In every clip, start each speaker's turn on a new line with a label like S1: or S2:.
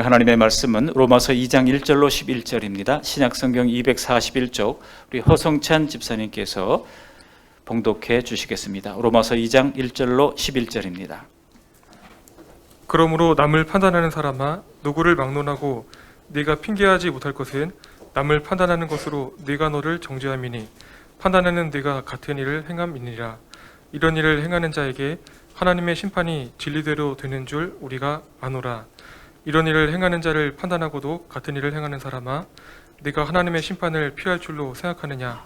S1: 오늘 하나님의 말씀은 로마서 2장 1절로 11절입니다. 신약성경 241쪽 우리 허성찬 집사님께서 봉독해 주시겠습니다. 로마서 2장 1절로 11절입니다.
S2: 그러므로 남을 판단하는 사람아, 누구를 막론하고 네가 핑계하지 못할 것은 남을 판단하는 것으로 네가 너를 정죄함이니 판단하는 네가 같은 일을 행함이니라. 이런 일을 행하는 자에게 하나님의 심판이 진리대로 되는 줄 우리가 아노라. 이런 일을 행하는 자를 판단하고도 같은 일을 행하는 사람아, 네가 하나님의 심판을 피할 줄로 생각하느냐?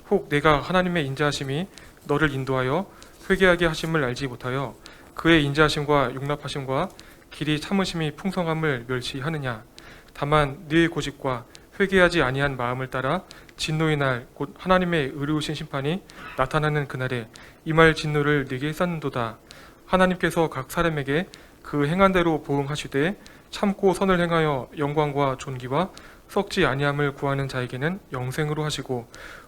S2: 혹 네가 하나님의 인자하심이 너를 인도하여 회개하게 하심을 알지 못하여 그의 인자하심과 용납하심과 길이 참으심이 풍성함을 멸시하느냐? 다만 네의 고집과 회개하지 아니한 마음을 따라 진노의 날 곧 하나님의 의로우신 심판이 나타나는 그날에 임할 진노를 네게 쌓는도다. 하나님께서 각 사람에게 그 행한 대로 보응하시되 참고 선을 행하여 영광과 존귀와 썩지 아니함을 구하는 자에게는 영생으로 하시고,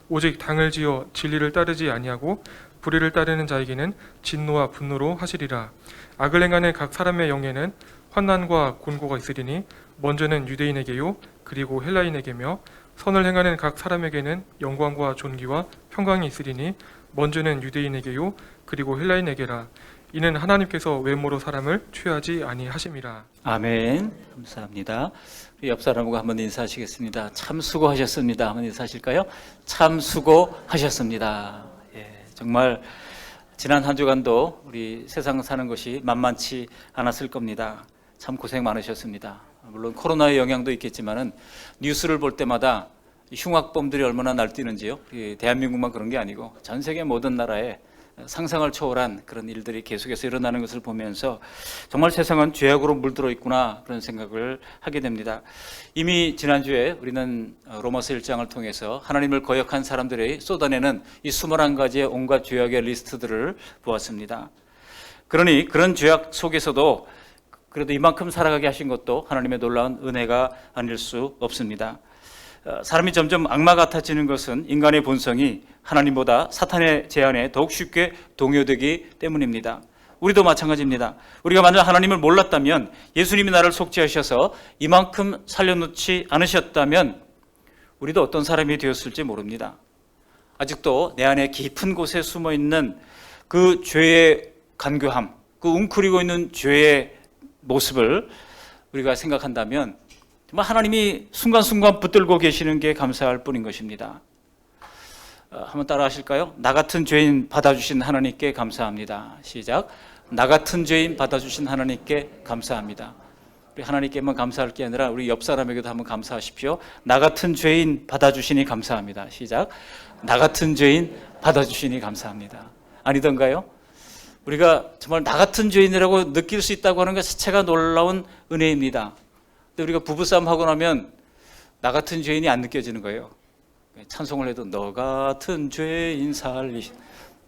S2: 오직 당을 지어 진리를 따르지 아니하고 불의를 따르는 자에게는 진노와 분노로 하시리라. 악을 행하는 각 사람의 영에는 환난과 곤고가 있으리니 먼저는 유대인에게요 그리고 헬라인에게며, 선을 행하는 각 사람에게는 영광과 존귀와 평강이 있으리니 먼저는 유대인에게요 그리고 헬라인에게라. 이는 하나님께서 외모로 사람을 취하지 아니하심이라.
S1: 아멘. 감사합니다. 우리 옆 사람하고 한번 인사하시겠습니다. 참 수고하셨습니다. 한번 인사하실까요? 참 수고하셨습니다. 정말 지난 한 주간도 우리 세상 사는 것이 만만치 않았을 겁니다. 참 고생 많으셨습니다. 물론 코로나의 영향도 있겠지만은 뉴스를 볼 때마다 흉악범들이 얼마나 날뛰는지요. 대한민국만 그런 게 아니고 전 세계 모든 나라에 상상을 초월한 그런 일들이 계속해서 일어나는 것을 보면서 정말 세상은 죄악으로 물들어 있구나 그런 생각을 하게 됩니다. 이미 지난주에 우리는 로마서 1장을 통해서 하나님을 거역한 사람들이 쏟아내는 이 21가지의 온갖 죄악의 리스트들을 보았습니다. 그러니 그런 죄악 속에서도 그래도 이만큼 살아가게 하신 것도 하나님의 놀라운 은혜가 아닐 수 없습니다. 사람이 점점 악마 같아지는 것은 인간의 본성이 하나님보다 사탄의 제안에 더욱 쉽게 동요되기 때문입니다. 우리도 마찬가지입니다. 우리가 만약 하나님을 몰랐다면, 예수님이 나를 속죄하셔서 이만큼 살려놓지 않으셨다면 우리도 어떤 사람이 되었을지 모릅니다. 아직도 내 안에 깊은 곳에 숨어있는 그 죄의 간교함, 그 웅크리고 있는 죄의 모습을 우리가 생각한다면 정말 하나님이 순간순간 붙들고 계시는 게 감사할 뿐인 것입니다. 한번 따라 하실까요? 나 같은 죄인 받아주신 하나님께 감사합니다. 시작. 나 같은 죄인 받아주신 하나님께 감사합니다. 우리 하나님께만 감사할 게 아니라 우리 옆 사람에게도 한번 감사하십시오. 나 같은 죄인 받아주시니 감사합니다. 시작. 나 같은 죄인 받아주시니 감사합니다. 아니던가요? 우리가 정말 나 같은 죄인이라고 느낄 수 있다고 하는 것 자체가 놀라운 은혜입니다. 근데 우리가 부부싸움 하고 나면 나 같은 죄인이 안 느껴지는 거예요. 찬송을 해도 너 같은 죄인 살리신,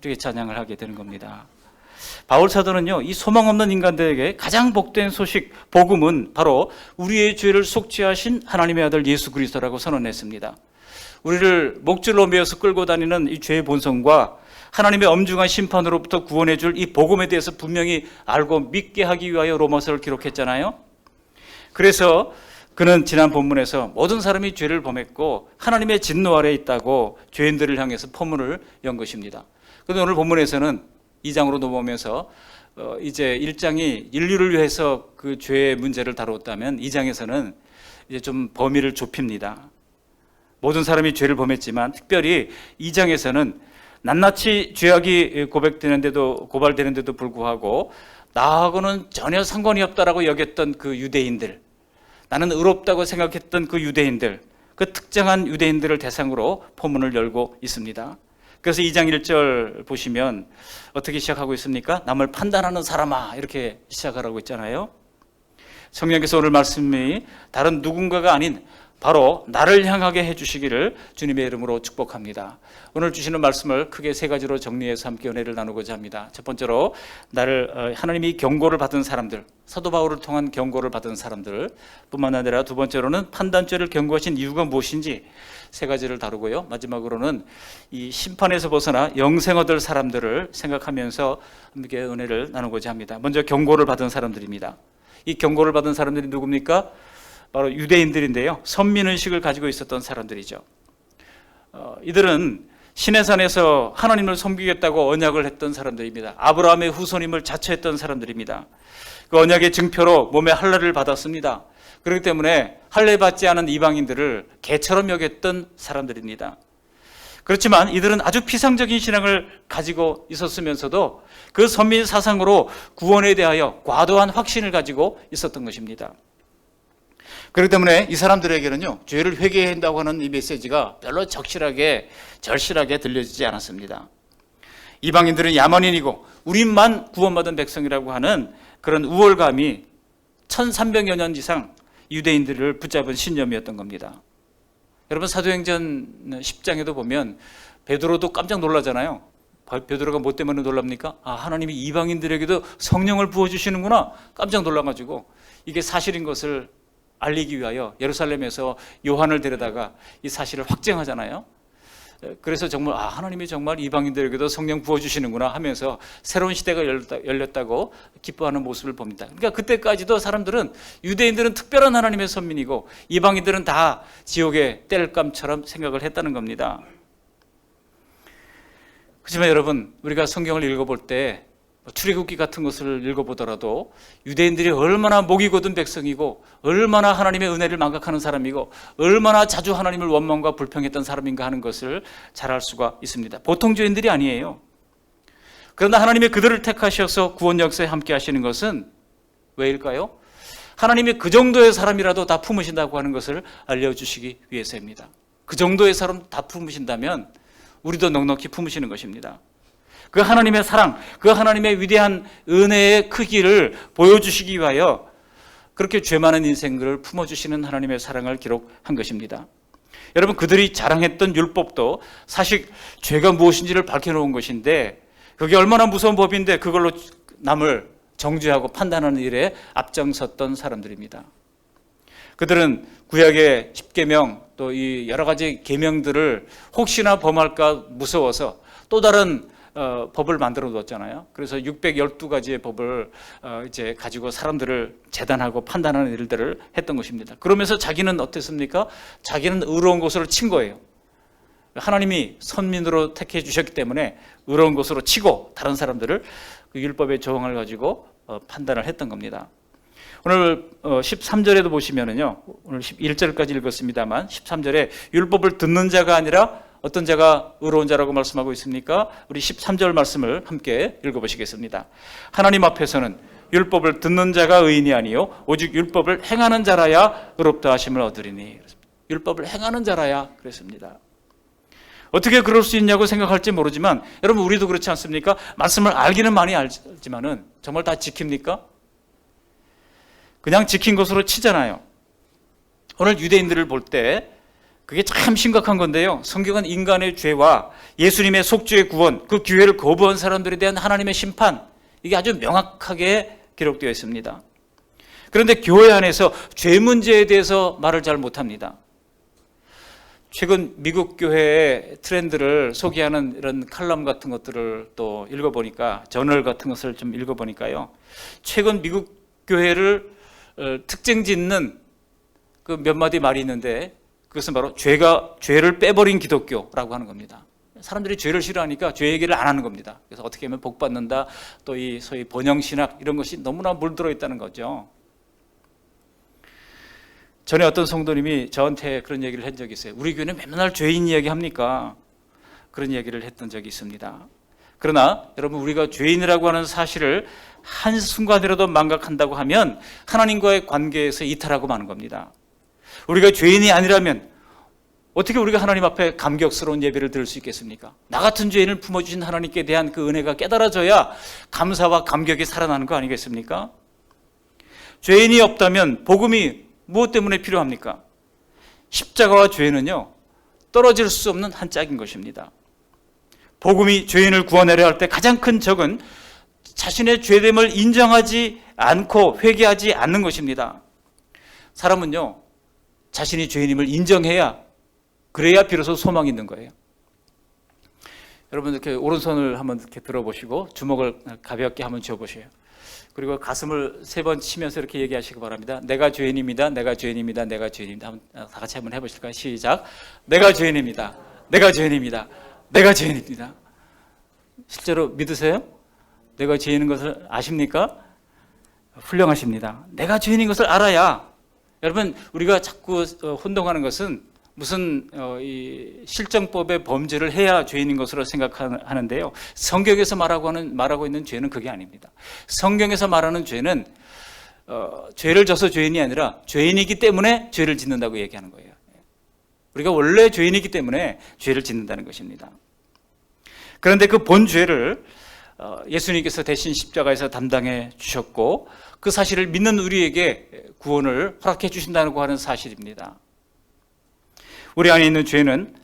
S1: 이렇게 찬양을 하게 되는 겁니다. 바울 사도는요, 이 소망 없는 인간들에게 가장 복된 소식, 복음은 바로 우리의 죄를 속죄하신 하나님의 아들 예수 그리스도라고 선언했습니다. 우리를 목줄로 메어서 끌고 다니는 이 죄의 본성과 하나님의 엄중한 심판으로부터 구원해 줄 이 복음에 대해서 분명히 알고 믿게 하기 위하여 로마서를 기록했잖아요. 그래서 그는 지난 본문에서 모든 사람이 죄를 범했고 하나님의 진노 아래에 있다고 죄인들을 향해서 포문을 연 것입니다. 그런데 오늘 본문에서는 2장으로 넘어오면서 이제 1장이 인류를 위해서 그 죄의 문제를 다뤘다면 2장에서는 이제 좀 범위를 좁힙니다. 모든 사람이 죄를 범했지만 특별히 2장에서는 낱낱이 죄악이 고발되는데도 불구하고 나하고는 전혀 상관이 없다라고 여겼던 그 유대인들, 나는 의롭다고 생각했던 그 유대인들, 그 특정한 유대인들을 대상으로 포문을 열고 있습니다. 그래서 2장 1절 보시면 어떻게 시작하고 있습니까? 남을 판단하는 사람아, 이렇게 시작하라고 했잖아요. 성령께서 오늘 말씀이 다른 누군가가 아닌 바로 나를 향하게 해주시기를 주님의 이름으로 축복합니다. 오늘 주시는 말씀을 크게 세 가지로 정리해서 함께 은혜를 나누고자 합니다. 첫 번째로 나를 하나님이 경고를 받은 사람들, 사도 바울을 통한 경고를 받은 사람들 뿐만 아니라 두 번째로는 판단죄를 경고하신 이유가 무엇인지 세 가지를 다루고요. 마지막으로는 이 심판에서 벗어나 영생 얻을 사람들을 생각하면서 함께 은혜를 나누고자 합니다. 먼저 경고를 받은 사람들입니다. 이 경고를 받은 사람들이 누굽니까? 바로 유대인들인데요. 선민의식을 가지고 있었던 사람들이죠. 이들은 시내산에서 하나님을 섬기겠다고 언약을 했던 사람들입니다. 아브라함의 후손임을 자처했던 사람들입니다. 그 언약의 증표로 몸에 할례를 받았습니다. 그렇기 때문에 할례 받지 않은 이방인들을 개처럼 여겼던 사람들입니다. 그렇지만 이들은 아주 피상적인 신앙을 가지고 있었으면서도 그 선민 사상으로 구원에 대하여 과도한 확신을 가지고 있었던 것입니다. 그렇기 때문에 이 사람들에게는요, 죄를 회개해야 한다고 하는 이 메시지가 별로 절실하게 들려지지 않았습니다. 이방인들은 야만인이고 우리만 구원받은 백성이라고 하는 그런 우월감이 1300여 년 이상 유대인들을 붙잡은 신념이었던 겁니다. 여러분, 사도행전 10장에도 보면 베드로도 깜짝 놀라잖아요. 베드로가 뭐 때문에 놀랍니까? 하나님이 이방인들에게도 성령을 부어주시는구나. 깜짝 놀라가지고 이게 사실인 것을 알리기 위하여 예루살렘에서 요한을 데려다가 이 사실을 확증하잖아요. 그래서 정말 하나님이 정말 이방인들에게도 성령 부어주시는구나 하면서 새로운 시대가 열렸다고 기뻐하는 모습을 봅니다. 그러니까 그때까지도 사람들은, 유대인들은 특별한 하나님의 선민이고 이방인들은 다 지옥의 땔감처럼 생각을 했다는 겁니다. 하지만 여러분, 우리가 성경을 읽어볼 때 출애굽기 같은 것을 읽어보더라도 유대인들이 얼마나 목이 곧은 백성이고 얼마나 하나님의 은혜를 망각하는 사람이고 얼마나 자주 하나님을 원망과 불평했던 사람인가 하는 것을 잘 알 수가 있습니다. 보통 죄인들이 아니에요. 그러나 하나님이 그들을 택하셔서 구원 역사에 함께 하시는 것은 왜일까요? 하나님이 그 정도의 사람이라도 다 품으신다고 하는 것을 알려주시기 위해서입니다. 그 정도의 사람 다 품으신다면 우리도 넉넉히 품으시는 것입니다. 그 하나님의 사랑, 그 하나님의 위대한 은혜의 크기를 보여주시기 위하여 그렇게 죄 많은 인생들을 품어주시는 하나님의 사랑을 기록한 것입니다. 여러분, 그들이 자랑했던 율법도 사실 죄가 무엇인지를 밝혀놓은 것인데 그게 얼마나 무서운 법인데 그걸로 남을 정죄하고 판단하는 일에 앞장섰던 사람들입니다. 그들은 구약의 10계명 또 이 여러 가지 계명들을 혹시나 범할까 무서워서 또 다른 법을 만들어 두었잖아요. 그래서 612가지의 법을 이제 가지고 사람들을 재단하고 판단하는 일들을 했던 것입니다. 그러면서 자기는 어땠습니까? 자기는 의로운 것으로 친 거예요. 하나님이 선민으로 택해 주셨기 때문에 의로운 것으로 치고 다른 사람들을 그 율법의 조항을 가지고 판단을 했던 겁니다. 오늘 13절에도 보시면은요, 오늘 11절까지 읽었습니다만 13절에 율법을 듣는 자가 아니라 어떤 자가 의로운 자라고 말씀하고 있습니까? 우리 13절 말씀을 함께 읽어보시겠습니다. 하나님 앞에서는 율법을 듣는 자가 의인이 아니요 오직 율법을 행하는 자라야 의롭다 하심을 얻으리니. 율법을 행하는 자라야 그랬습니다. 어떻게 그럴 수 있냐고 생각할지 모르지만 여러분, 우리도 그렇지 않습니까? 말씀을 알기는 많이 알지만은 정말 다 지킵니까? 그냥 지킨 것으로 치잖아요. 오늘 유대인들을 볼 때 그게 참 심각한 건데요. 성경은 인간의 죄와 예수님의 속죄의 구원, 그 기회를 거부한 사람들에 대한 하나님의 심판, 이게 아주 명확하게 기록되어 있습니다. 그런데 교회 안에서 죄 문제에 대해서 말을 잘 못합니다. 최근 미국 교회의 트렌드를 소개하는 이런 칼럼 같은 것들을 또 읽어보니까, 저널 같은 것을 좀 읽어보니까요, 최근 미국 교회를 특징 짓는 그 몇 마디 말이 있는데 그것은 바로 죄를 빼버린 기독교라고 하는 겁니다. 사람들이 죄를 싫어하니까 죄 얘기를 안 하는 겁니다. 그래서 어떻게 하면 복 받는다, 또 이 소위 번영신학 이런 것이 너무나 물들어 있다는 거죠. 전에 어떤 성도님이 저한테 그런 얘기를 한 적이 있어요. 우리 교회는 맨날 죄인 이야기 합니까? 그런 얘기를 했던 적이 있습니다. 그러나 여러분, 우리가 죄인이라고 하는 사실을 한순간이라도 망각한다고 하면 하나님과의 관계에서 이탈하고 마는 겁니다. 우리가 죄인이 아니라면 어떻게 우리가 하나님 앞에 감격스러운 예배를 드릴 수 있겠습니까? 나 같은 죄인을 품어주신 하나님께 대한 그 은혜가 깨달아져야 감사와 감격이 살아나는 거 아니겠습니까? 죄인이 없다면 복음이 무엇 때문에 필요합니까? 십자가와 죄는요, 떨어질 수 없는 한 짝인 것입니다. 복음이 죄인을 구원하려 할 때 가장 큰 적은 자신의 죄됨을 인정하지 않고 회개하지 않는 것입니다. 사람은요, 자신이 죄인임을 인정해야, 그래야 비로소 소망이 있는 거예요. 여러분, 이렇게 오른손을 한번 이렇게 들어보시고 주먹을 가볍게 한번 쥐어보세요. 그리고 가슴을 3번 치면서 이렇게 얘기하시기 바랍니다. 내가 죄인입니다. 내가 죄인입니다. 내가 죄인입니다. 다 같이 한번 해보실까요? 시작. 내가 죄인입니다. 내가 죄인입니다. 내가 죄인입니다. 실제로 믿으세요? 내가 죄인인 것을 아십니까? 훌륭하십니다. 내가 죄인인 것을 알아야, 여러분, 우리가 자꾸 혼동하는 것은 무슨 이 실정법의 범죄를 해야 죄인인 것으로 생각하는데요. 성경에서 말하고 있는 죄는 그게 아닙니다. 성경에서 말하는 죄는 죄를 져서 죄인이 아니라 죄인이기 때문에 죄를 짓는다고 얘기하는 거예요. 우리가 원래 죄인이기 때문에 죄를 짓는다는 것입니다. 그런데 그 본 죄를 예수님께서 대신 십자가에서 담당해 주셨고 그 사실을 믿는 우리에게 구원을 허락해 주신다고 하는 사실입니다. 우리 안에 있는 죄는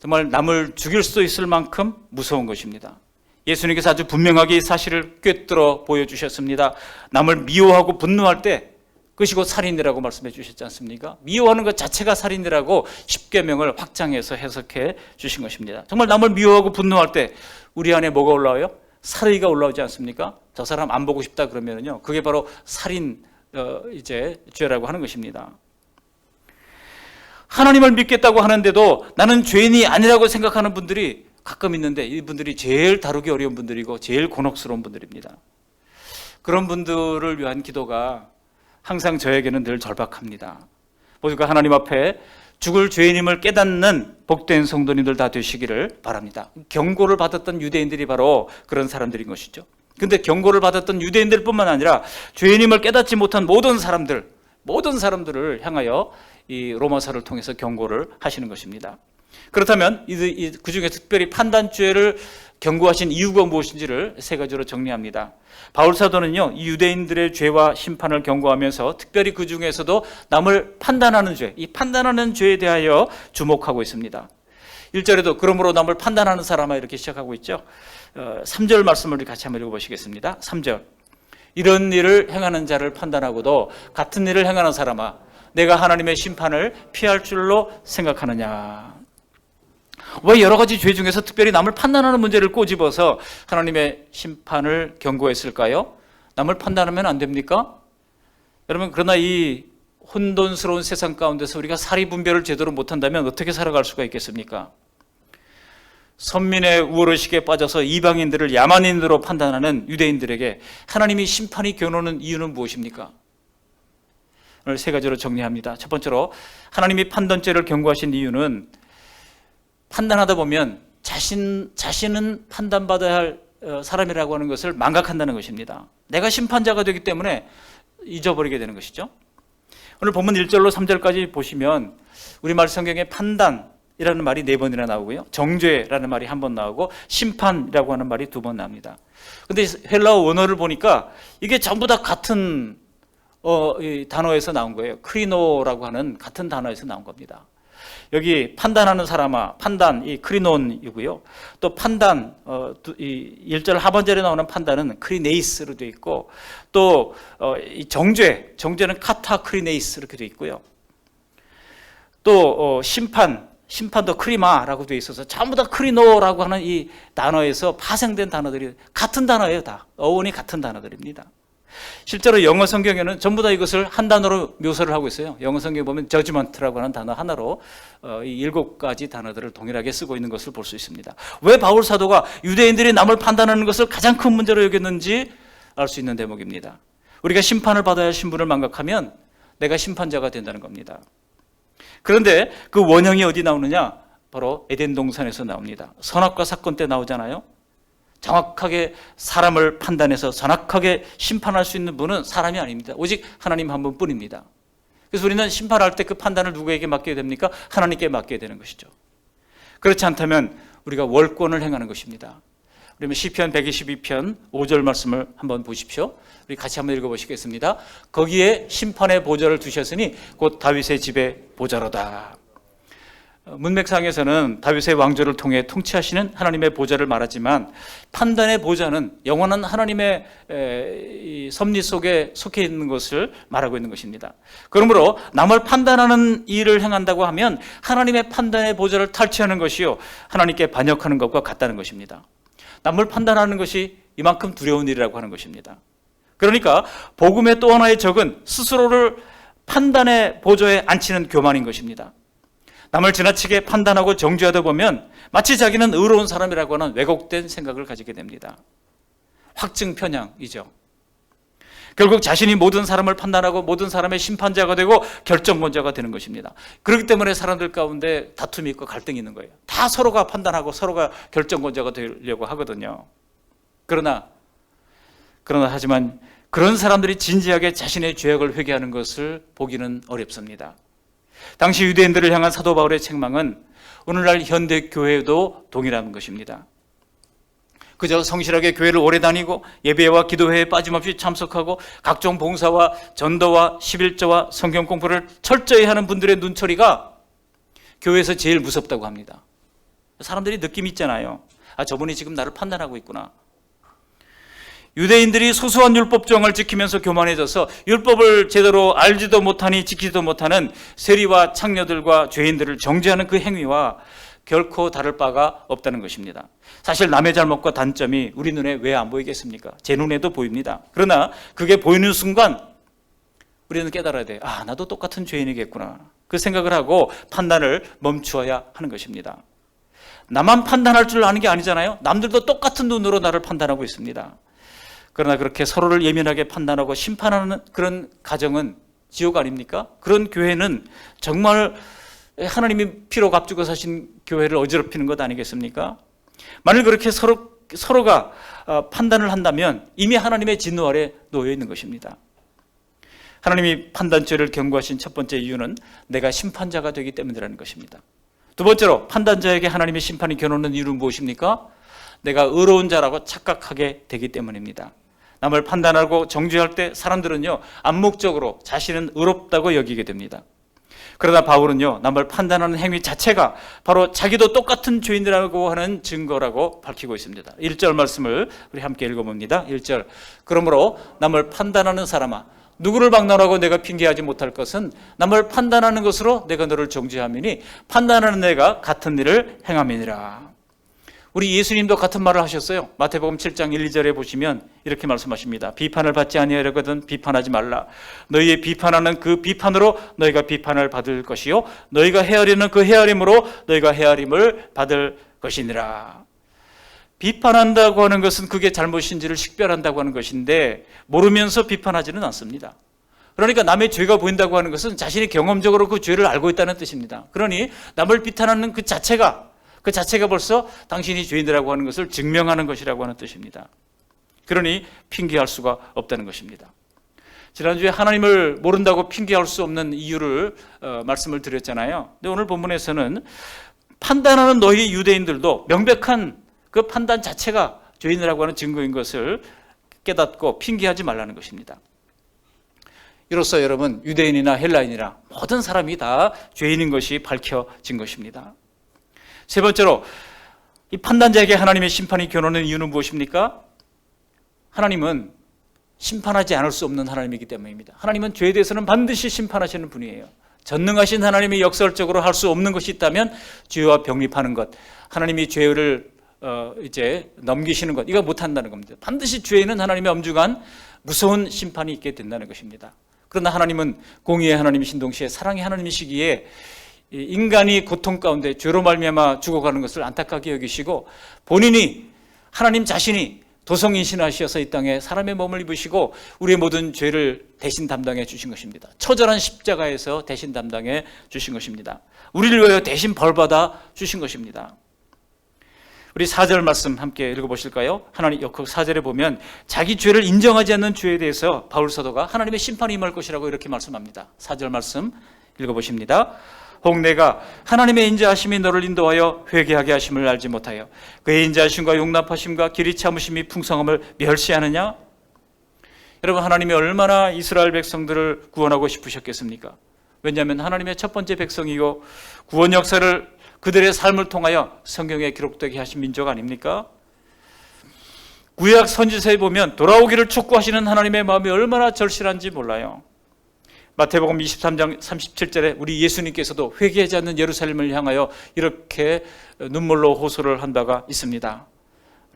S1: 정말 남을 죽일 수도 있을 만큼 무서운 것입니다. 예수님께서 아주 분명하게 이 사실을 꿰뚫어 보여주셨습니다. 남을 미워하고 분노할 때 그것이 곧 살인이라고 말씀해 주셨지 않습니까? 미워하는 것 자체가 살인이라고 십계명을 확장해서 해석해 주신 것입니다. 정말 남을 미워하고 분노할 때 우리 안에 뭐가 올라와요? 살의가 올라오지 않습니까? 저 사람 안 보고 싶다 그러면요, 그게 바로 살인 죄라고 하는 것입니다. 하나님을 믿겠다고 하는데도 나는 죄인이 아니라고 생각하는 분들이 가끔 있는데 이분들이 제일 다루기 어려운 분들이고 제일 곤혹스러운 분들입니다. 그런 분들을 위한 기도가 항상 저에게는 늘 절박합니다. 모두가 하나님 앞에 죽을 죄인임을 깨닫는 복된 성도님들 다 되시기를 바랍니다. 경고를 받았던 유대인들이 바로 그런 사람들인 것이죠. 근데 경고를 받았던 유대인들뿐만 아니라 죄인임을 깨닫지 못한 모든 사람들을 향하여 이 로마서를 통해서 경고를 하시는 것입니다. 그렇다면 그 중에 특별히 판단죄를 경고하신 이유가 무엇인지를 3가지로 정리합니다. 바울 사도는요, 이 유대인들의 죄와 심판을 경고하면서 특별히 그 중에서도 남을 판단하는 죄, 이 판단하는 죄에 대하여 주목하고 있습니다. 1절에도 그러므로 남을 판단하는 사람아 이렇게 시작하고 있죠. 3절 말씀을 우리 같이 한번 읽어보시겠습니다. 3절. 이런 일을 행하는 자를 판단하고도 같은 일을 행하는 사람아 내가 하나님의 심판을 피할 줄로 생각하느냐. 왜 여러 가지 죄 중에서 특별히 남을 판단하는 문제를 꼬집어서 하나님의 심판을 경고했을까요? 남을 판단하면 안 됩니까? 여러분, 그러나 이 혼돈스러운 세상 가운데서 우리가 사리분별을 제대로 못한다면 어떻게 살아갈 수가 있겠습니까? 선민의 우월의식에 빠져서 이방인들을 야만인으로 판단하는 유대인들에게 하나님이 심판이 겨누는 이유는 무엇입니까? 오늘 3가지로 정리합니다. 첫 번째로 하나님이 판단죄를 경고하신 이유는 판단하다 보면 자신은 판단받아야 할 사람이라고 하는 것을 망각한다는 것입니다. 내가 심판자가 되기 때문에 잊어버리게 되는 것이죠. 오늘 본문 1절로 3절까지 보시면 우리말 성경에 판단이라는 말이 4번이나 나오고요, 정죄라는 말이 1번 나오고 심판이라고 하는 말이 2번 나옵니다. 그런데 헬라어 원어를 보니까 이게 전부 다 같은 이 단어에서 나온 거예요. 크리노라고 하는 같은 단어에서 나온 겁니다. 여기 판단하는 사람아, 판단, 이 크리논이고요. 또 판단, 이 1절 하반절에 나오는 판단은 크리네이스로 되어 있고, 또 이 정죄는 카타크리네이스 이렇게 되어 있고요. 또 심판도 크리마라고 되어 있어서 전부 다 크리노라고 하는 이 단어에서 파생된 단어들이 같은 단어예요. 다 어원이 같은 단어들입니다. 실제로 영어 성경에는 전부 다 이것을 한 단어로 묘사를 하고 있어요. 영어 성경에 보면 judgment라고 하는 단어 하나로 이 7가지 단어들을 동일하게 쓰고 있는 것을 볼 수 있습니다. 왜 바울 사도가 유대인들이 남을 판단하는 것을 가장 큰 문제로 여겼는지 알 수 있는 대목입니다. 우리가 심판을 받아야 할 신분을 망각하면 내가 심판자가 된다는 겁니다. 그런데 그 원형이 어디 나오느냐? 바로 에덴 동산에서 나옵니다. 선악과 사건 때 나오잖아요. 정확하게 사람을 판단해서 정확하게 심판할 수 있는 분은 사람이 아닙니다. 오직 하나님 한 분뿐입니다. 그래서 우리는 심판할 때 그 판단을 누구에게 맡겨야 됩니까? 하나님께 맡겨야 되는 것이죠. 그렇지 않다면 우리가 월권을 행하는 것입니다. 그러면 시편 122편 5절 말씀을 한번 보십시오. 우리 같이 한번 읽어보시겠습니다. 거기에 심판의 보좌를 두셨으니 곧 다윗의 집의 보좌로다. 문맥상에서는 다윗의 왕조를 통해 통치하시는 하나님의 보좌를 말하지만 판단의 보좌는 영원한 하나님의 섭리 속에 속해 있는 것을 말하고 있는 것입니다. 그러므로 남을 판단하는 일을 행한다고 하면 하나님의 판단의 보좌를 탈취하는 것이요 하나님께 반역하는 것과 같다는 것입니다. 남을 판단하는 것이 이만큼 두려운 일이라고 하는 것입니다. 그러니까 복음의 또 하나의 적은 스스로를 판단의 보조에 앉히는 교만인 것입니다. 남을 지나치게 판단하고 정죄하다 보면 마치 자기는 의로운 사람이라고 하는 왜곡된 생각을 가지게 됩니다. 확증 편향이죠. 결국 자신이 모든 사람을 판단하고 모든 사람의 심판자가 되고 결정권자가 되는 것입니다. 그렇기 때문에 사람들 가운데 다툼이 있고 갈등이 있는 거예요. 다 서로가 판단하고 서로가 결정권자가 되려고 하거든요. 그러나 하지만 그런 사람들이 진지하게 자신의 죄악을 회개하는 것을 보기는 어렵습니다. 당시 유대인들을 향한 사도 바울의 책망은 오늘날 현대 교회도 동일한 것입니다. 그저 성실하게 교회를 오래 다니고 예배와 기도회에 빠짐없이 참석하고 각종 봉사와 전도와 11조와 성경 공부를 철저히 하는 분들의 눈초리가 교회에서 제일 무섭다고 합니다. 사람들이 느낌이 있잖아요. 아, 저분이 지금 나를 판단하고 있구나. 유대인들이 소소한 율법 조항을 지키면서 교만해져서 율법을 제대로 알지도 못하니 지키지도 못하는 세리와 창녀들과 죄인들을 정죄하는 그 행위와 결코 다를 바가 없다는 것입니다. 사실 남의 잘못과 단점이 우리 눈에 왜 안 보이겠습니까? 제 눈에도 보입니다. 그러나 그게 보이는 순간 우리는 깨달아야 돼요. 아, 나도 똑같은 죄인이겠구나. 그 생각을 하고 판단을 멈추어야 하는 것입니다. 나만 판단할 줄 아는 게 아니잖아요. 남들도 똑같은 눈으로 나를 판단하고 있습니다. 그러나 그렇게 서로를 예민하게 판단하고 심판하는 그런 가정은 지옥 아닙니까? 그런 교회는 정말 하나님이 피로 값주고 사신 교회를 어지럽히는 것 아니겠습니까? 만일 그렇게 서로가 판단을 한다면 이미 하나님의 진노 아래 놓여 있는 것입니다. 하나님이 판단죄를 경고하신 첫 번째 이유는 내가 심판자가 되기 때문이라는 것입니다. 두 번째로 판단자에게 하나님의 심판이 겨누는 이유는 무엇입니까? 내가 의로운 자라고 착각하게 되기 때문입니다. 남을 판단하고 정죄할 때 사람들은요, 암묵적으로 자신은 의롭다고 여기게 됩니다. 그러나 바울은요, 남을 판단하는 행위 자체가 바로 자기도 똑같은 죄인이라고 하는 증거라고 밝히고 있습니다. 1절 말씀을 우리 함께 읽어봅니다. 1절. 그러므로 남을 판단하는 사람아, 누구를 막론하고 내가 핑계하지 못할 것은 남을 판단하는 것으로 내가 너를 정죄함이니 판단하는 내가 같은 일을 행함이니라. 우리 예수님도 같은 말을 하셨어요. 마태복음 7장 1, 2절에 보시면 이렇게 말씀하십니다. 비판을 받지 아니하려거든 비판하지 말라. 너희의 비판하는 그 비판으로 너희가 비판을 받을 것이요 너희가 헤아리는 그 헤아림으로 너희가 헤아림을 받을 것이니라. 비판한다고 하는 것은 그게 잘못인지를 식별한다고 하는 것인데 모르면서 비판하지는 않습니다. 그러니까 남의 죄가 보인다고 하는 것은 자신이 경험적으로 그 죄를 알고 있다는 뜻입니다. 그러니 남을 비판하는 그 자체가 벌써 당신이 죄인이라고 하는 것을 증명하는 것이라고 하는 뜻입니다. 그러니 핑계할 수가 없다는 것입니다. 지난주에 하나님을 모른다고 핑계할 수 없는 이유를 말씀을 드렸잖아요. 근데 오늘 본문에서는 판단하는 너희 유대인들도 명백한 그 판단 자체가 죄인이라고 하는 증거인 것을 깨닫고 핑계하지 말라는 것입니다. 이로써 여러분, 유대인이나 헬라인이나 모든 사람이 다 죄인인 것이 밝혀진 것입니다. 세 번째로 이 판단자에게 하나님의 심판이 겨누는 이유는 무엇입니까? 하나님은 심판하지 않을 수 없는 하나님이기 때문입니다. 하나님은 죄에 대해서는 반드시 심판하시는 분이에요. 전능하신 하나님이 역설적으로 할 수 없는 것이 있다면 죄와 병립하는 것, 하나님이 죄를 이제 넘기시는 것, 이거 못한다는 겁니다. 반드시 죄에는 하나님의 엄중한 무서운 심판이 있게 된다는 것입니다. 그러나 하나님은 공의의 하나님이신 동시에 사랑의 하나님이시기에 인간이 고통 가운데 죄로 말미암아 죽어가는 것을 안타깝게 여기시고 본인이 하나님 자신이 도성인신하셔서 이 땅에 사람의 몸을 입으시고 우리의 모든 죄를 대신 담당해 주신 것입니다. 처절한 십자가에서 대신 담당해 주신 것입니다. 우리를 위하여 대신 벌받아 주신 것입니다. 우리 4절 말씀 함께 읽어보실까요? 하나님 그 4절에 보면 자기 죄를 인정하지 않는 죄에 대해서 바울 사도가 하나님의 심판이 임할 것이라고 이렇게 말씀합니다. 4절 말씀 읽어보십니다. 혹 내가 하나님의 인자하심이 너를 인도하여 회개하게 하심을 알지 못하여 그의 인자하심과 용납하심과 길이 참으심이 풍성함을 멸시하느냐? 여러분, 하나님이 얼마나 이스라엘 백성들을 구원하고 싶으셨겠습니까? 왜냐하면 하나님의 첫 번째 백성이고 구원 역사를 그들의 삶을 통하여 성경에 기록되게 하신 민족 아닙니까? 구약 선지서에 보면 돌아오기를 촉구하시는 하나님의 마음이 얼마나 절실한지 몰라요. 마태복음 23장 37절에 우리 예수님께서도 회개하지 않는 예루살렘을 향하여 이렇게 눈물로 호소를 한 바가 있습니다.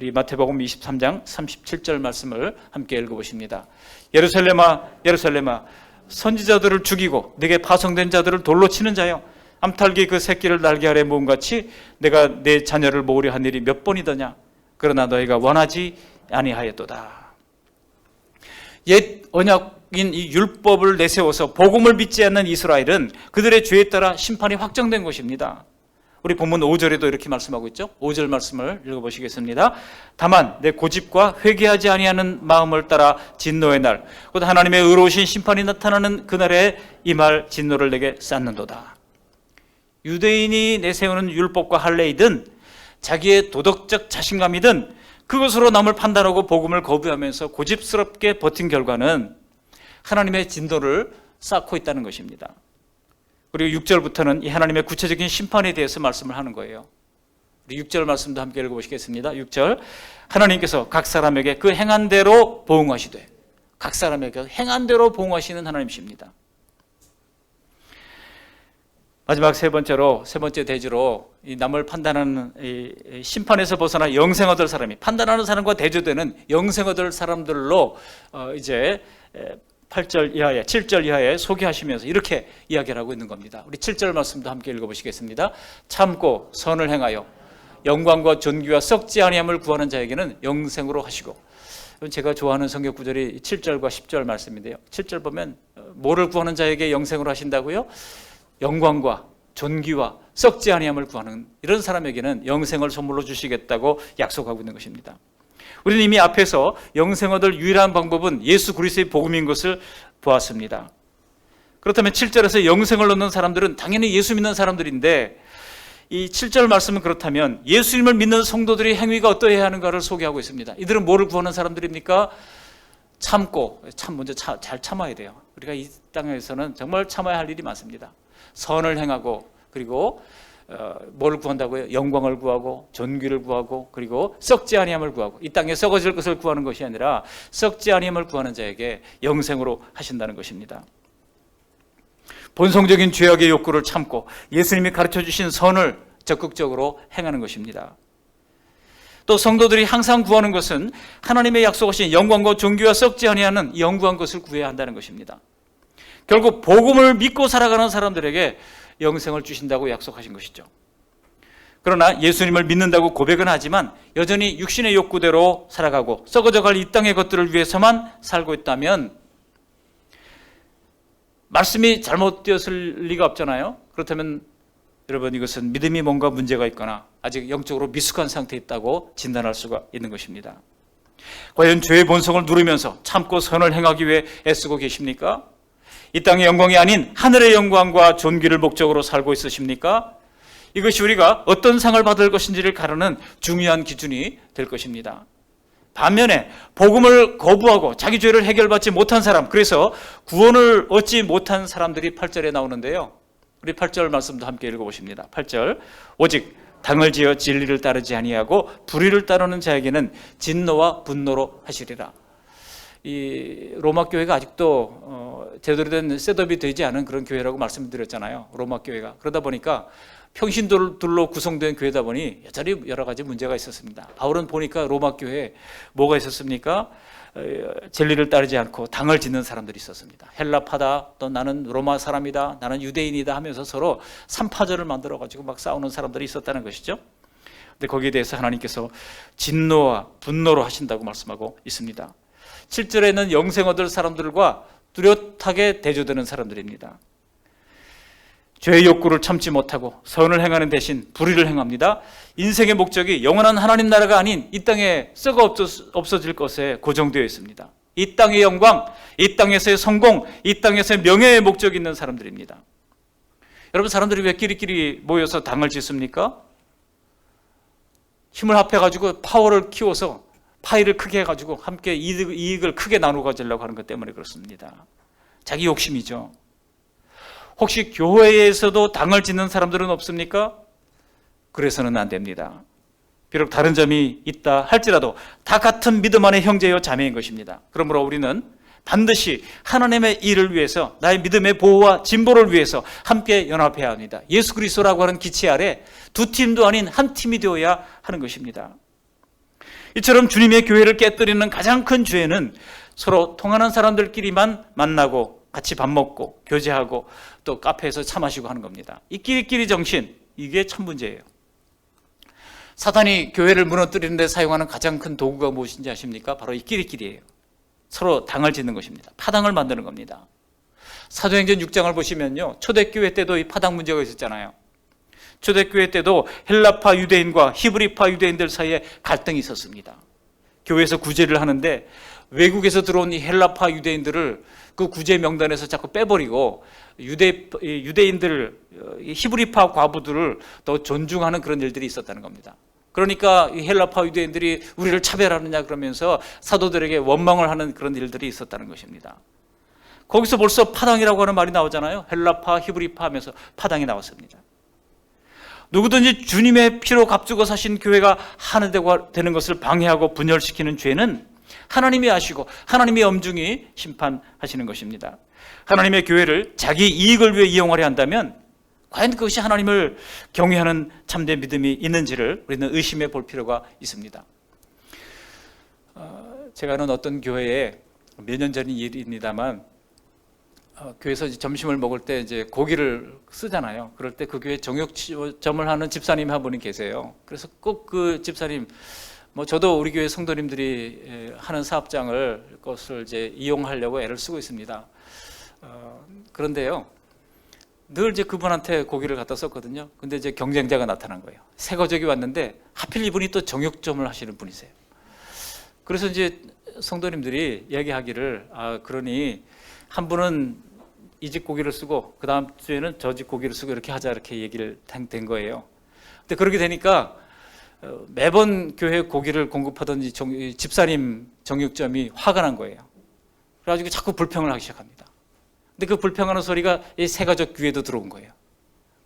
S1: 우리 마태복음 23장 37절 말씀을 함께 읽어보십니다. 예루살렘아 예루살렘아 선지자들을 죽이고 내게 파송된 자들을 돌로 치는 자여, 암탉이 그 새끼를 날개 아래 모음같이 내가 내 자녀를 모으려 한 일이 몇 번이더냐. 그러나 너희가 원하지 아니하였도다. 옛 언약인 이 율법을 내세워서 복음을 믿지 않는 이스라엘은 그들의 죄에 따라 심판이 확정된 것입니다. 우리 본문 5절에도 이렇게 말씀하고 있죠. 5절 말씀을 읽어보시겠습니다. 다만 내 고집과 회개하지 아니하는 마음을 따라 진노의 날, 곧 하나님의 의로우신 심판이 나타나는 그날에 임할 진노를 내게 쌓는도다. 유대인이 내세우는 율법과 할례이든 자기의 도덕적 자신감이든 그것으로 남을 판단하고 복음을 거부하면서 고집스럽게 버틴 결과는 하나님의 진노를 쌓고 있다는 것입니다. 그리고 6절부터는 이 하나님의 구체적인 심판에 대해서 말씀을 하는 거예요. 우리 6절 말씀도 함께 읽어보시겠습니다. 6절, 하나님께서 각 사람에게 그 행한 대로 보응하시되, 각 사람에게 행한 대로 보응하시는 하나님이십니다. 마지막 세 번째 대주로 이 남을 판단하는 이 심판에서 벗어나 영생 얻을 사람이, 판단하는 사람과 대조되는 영생 얻을 사람들로 이제 8절 이하에 7절 이하에 소개하시면서 이렇게 이야기를 하고 있는 겁니다. 우리 7절 말씀도 함께 읽어보시겠습니다. 참고 선을 행하여 영광과 존귀와 썩지 아니함을 구하는 자에게는 영생으로 하시고. 제가 좋아하는 성경 구절이 7절과 10절 말씀인데요. 7절 보면 뭐를 구하는 자에게 영생으로 하신다고요? 영광과 존귀와 썩지 아니함을 구하는 이런 사람에게는 영생을 선물로 주시겠다고 약속하고 있는 것입니다. 우리는 이미 앞에서 영생 얻을 유일한 방법은 예수 그리스도의 복음인 것을 보았습니다. 그렇다면 7절에서 영생을 얻는 사람들은 당연히 예수 믿는 사람들인데, 이 7절 말씀은 그렇다면 예수님을 믿는 성도들의 행위가 어떠해야 하는가를 소개하고 있습니다. 이들은 뭐를 구하는 사람들입니까? 먼저 잘 참아야 돼요. 우리가 이 땅에서는 정말 참아야 할 일이 많습니다. 선을 행하고, 그리고 뭐를 구한다고요? 영광을 구하고, 존귀를 구하고, 그리고 썩지 아니함을 구하고, 이 땅에 썩어질 것을 구하는 것이 아니라 썩지 아니함을 구하는 자에게 영생으로 하신다는 것입니다. 본성적인 죄악의 욕구를 참고 예수님이 가르쳐 주신 선을 적극적으로 행하는 것입니다. 또 성도들이 항상 구하는 것은 하나님의 약속하신 영광과 존귀와 썩지 아니하는 영구한 것을 구해야 한다는 것입니다. 결국 복음을 믿고 살아가는 사람들에게 영생을 주신다고 약속하신 것이죠. 그러나 예수님을 믿는다고 고백은 하지만 여전히 육신의 욕구대로 살아가고 썩어져갈 이 땅의 것들을 위해서만 살고 있다면 말씀이 잘못되었을 리가 없잖아요. 그렇다면 여러분, 이것은 믿음이 뭔가 문제가 있거나 아직 영적으로 미숙한 상태에 있다고 진단할 수가 있는 것입니다. 과연 죄의 본성을 누르면서 참고 선을 행하기 위해 애쓰고 계십니까? 이 땅의 영광이 아닌 하늘의 영광과 존귀를 목적으로 살고 있으십니까? 이것이 우리가 어떤 상을 받을 것인지를 가르는 중요한 기준이 될 것입니다. 반면에 복음을 거부하고 자기 죄를 해결받지 못한 사람, 그래서 구원을 얻지 못한 사람들이 8절에 나오는데요. 우리 8절 말씀도 함께 읽어보십니다. 8절, 오직 당을 지어 진리를 따르지 아니하고 불의를 따르는 자에게는 진노와 분노로 하시리라. 이 로마 교회가 아직도 제대로 된 셋업이 되지 않은 그런 교회라고 말씀드렸잖아요. 로마 교회가. 그러다 보니까 평신도들로 구성된 교회다 보니 여전히 여러 가지 문제가 있었습니다. 바울은 보니까 로마 교회에 뭐가 있었습니까? 진리를 따르지 않고 당을 짓는 사람들이 있었습니다. 헬라파다, 또 나는 로마 사람이다, 나는 유대인이다 하면서 서로 삼파전을 만들어가지고 막 싸우는 사람들이 있었다는 것이죠. 근데 거기에 대해서 하나님께서 진노와 분노로 하신다고 말씀하고 있습니다. 7절에는 영생 얻을 사람들과 뚜렷하게 대조되는 사람들입니다. 죄의 욕구를 참지 못하고 선을 행하는 대신 불의를 행합니다. 인생의 목적이 영원한 하나님 나라가 아닌 이 땅에 썩어 없어질 것에 고정되어 있습니다. 이 땅의 영광, 이 땅에서의 성공, 이 땅에서의 명예의 목적이 있는 사람들입니다. 여러분, 사람들이 왜 끼리끼리 모여서 당을 짓습니까? 힘을 합해가지고 파워를 키워서 파이를 크게 해가지고 함께 이익을 크게 나누어 가지려고 하는 것 때문에 그렇습니다. 자기 욕심이죠. 혹시 교회에서도 당을 짓는 사람들은 없습니까? 그래서는 안 됩니다. 비록 다른 점이 있다 할지라도 다 같은 믿음 안의 형제요 자매인 것입니다. 그러므로 우리는 반드시 하나님의 일을 위해서, 나의 믿음의 보호와 진보를 위해서 함께 연합해야 합니다. 예수 그리스도라고 하는 기체 아래 두 팀도 아닌 한 팀이 되어야 하는 것입니다. 이처럼 주님의 교회를 깨뜨리는 가장 큰 죄는 서로 통하는 사람들끼리만 만나고 같이 밥 먹고 교제하고 또 카페에서 차 마시고 하는 겁니다. 이 끼리끼리 정신, 이게 첫 문제예요. 사탄이 교회를 무너뜨리는 데 사용하는 가장 큰 도구가 무엇인지 아십니까? 바로 이 끼리끼리예요. 서로 당을 짓는 것입니다. 파당을 만드는 겁니다. 사도행전 6장을 보시면요, 초대교회 때도 이 파당 문제가 있었잖아요. 초대교회 때도 헬라파 유대인과 히브리파 유대인들 사이에 갈등이 있었습니다. 교회에서 구제를 하는데 외국에서 들어온 이 헬라파 유대인들을 그 구제 명단에서 자꾸 빼버리고 유대인들, 히브리파 과부들을 더 존중하는 그런 일들이 있었다는 겁니다. 그러니까 이 헬라파 유대인들이 우리를 차별하느냐 그러면서 사도들에게 원망을 하는 그런 일들이 있었다는 것입니다. 거기서 벌써 파당이라고 하는 말이 나오잖아요. 헬라파, 히브리파 하면서 파당이 나왔습니다. 누구든지 주님의 피로 값주고 사신 교회가 하나 되는 것을 방해하고 분열시키는 죄는 하나님이 아시고 하나님이 엄중히 심판하시는 것입니다. 하나님의 교회를 자기 이익을 위해 이용하려 한다면 과연 그것이 하나님을 경외하는 참된 믿음이 있는지를 우리는 의심해 볼 필요가 있습니다. 제가 아는 어떤 교회에 몇 년 전인 일입니다만, 교회에서 점심을 먹을 때 이제 고기를 쓰잖아요. 그럴 때 그 교회 정육점을 하는 집사님이 한 분이 계세요. 그래서 꼭 그 집사님, 저도 우리 교회 성도님들이 하는 사업장을 그것을 이제 이용하려고 애를 쓰고 있습니다. 그런데요, 늘 이제 그분한테 고기를 갖다 썼거든요. 근데 이제 경쟁자가 나타난 거예요. 새 거적이 왔는데 하필 이분이 또 정육점을 하시는 분이세요. 그래서 이제 성도님들이 이야기하기를, 그러니 한 분은 이 집 고기를 쓰고 그 다음 주에는 저 집 고기를 쓰고 이렇게 하자, 이렇게 얘기를 된 거예요. 근데 그렇게 되니까 매번 교회 고기를 공급하던 이 집사님 정육점이 화가 난 거예요. 그래가지고 자꾸 불평을 하기 시작합니다. 근데 그 불평하는 소리가 이 새가족 귀에도 들어온 거예요.